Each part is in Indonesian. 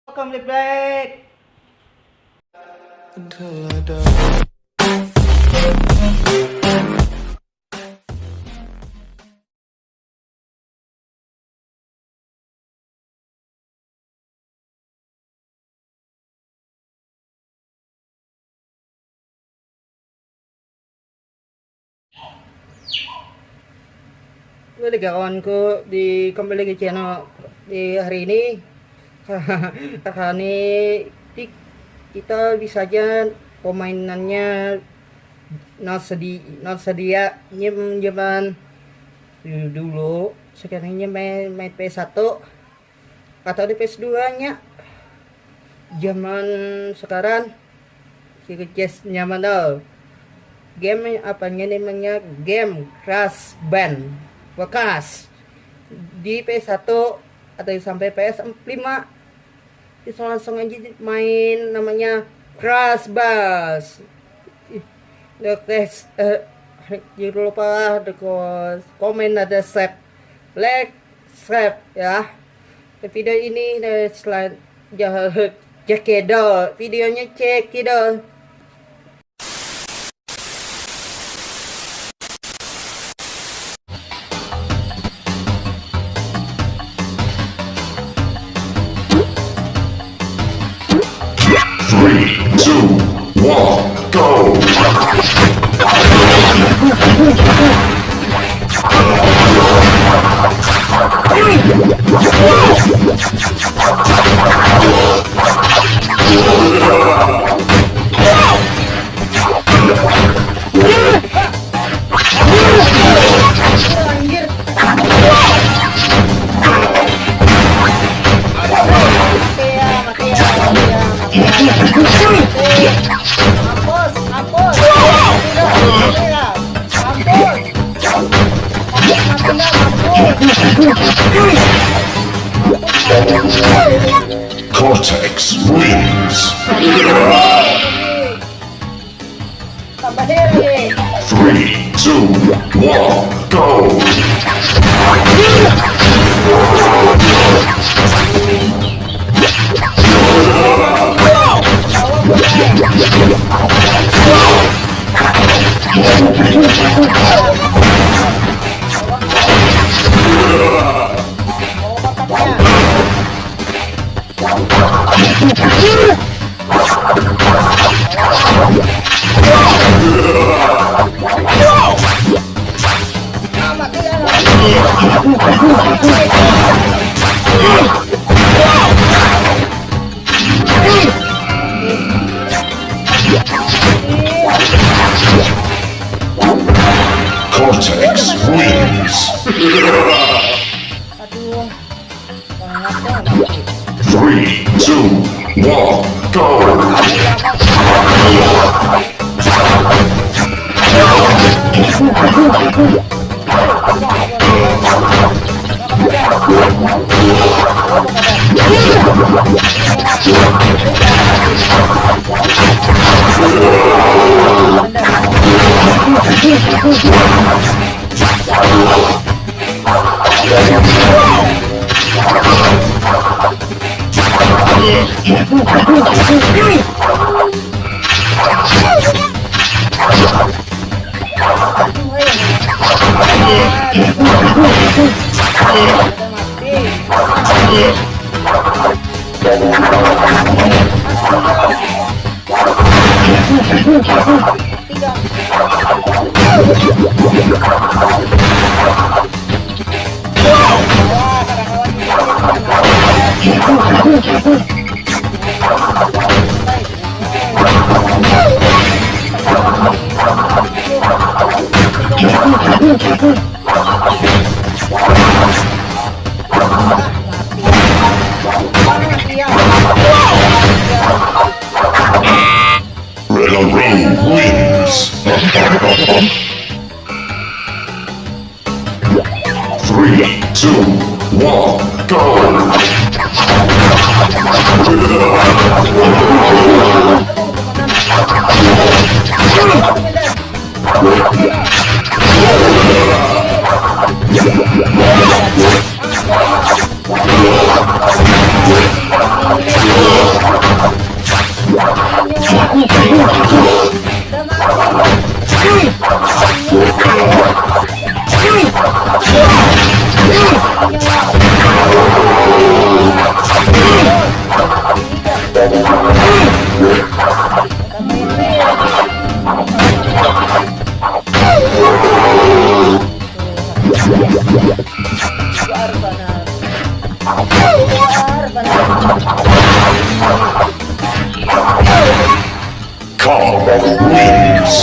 Welcome back. Until I die. Jadi kawanku kembali ke channel di hari ini. Hari ini kita bisa aja pemainannya not sedia zaman dulu. Sekarang main PS1 atau di PS2 nya. Zaman sekarang si kecil nyaman tau. Game apanya namanya game Crash Band bekas di PS1 atau sampai PS5 bisa langsung aja main namanya Crash Bass. The test jangan lupa komen ada subscribe like subscribe ya video ini. Selain jangan cek videonya cek itu. Three, two, one, go! Cortex wins. Three, two, one, go! Cortex wins. Three, two, one, go! Red wins. Three, two, one, go! Udah mati. Luar benar. Luar benar. Calm wins.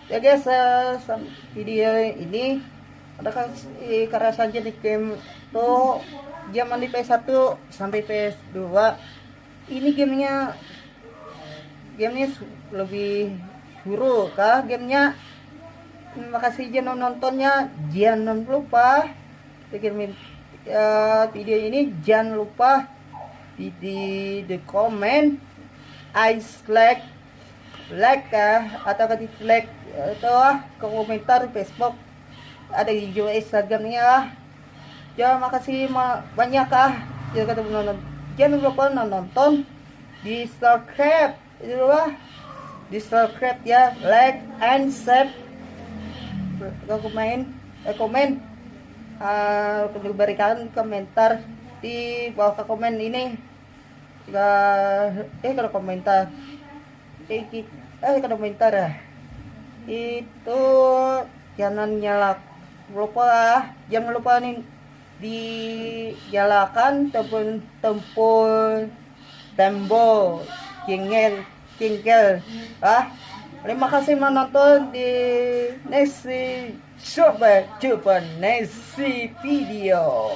Ya guys, video ini ada karena saja di game tuh zaman di PS1 sampai PS2. Ini gamenya lebih suruh kah gamenya. Terima kasih jangan nontonnya, jangan lupa kirimin video ini, jangan lupa di komen like atau di like atau ke komentar Facebook, ada di juga Instagramnya. Jangan makasih banyak jangan lupa nonton, di subscribe ya, like and share, komen berikan komentar di bawah ke komen ini. Kalau komentar komentar ya itu jangan lupa nih dinyalakan tombol jengkel. Terima kasih menonton di next jumpa next video.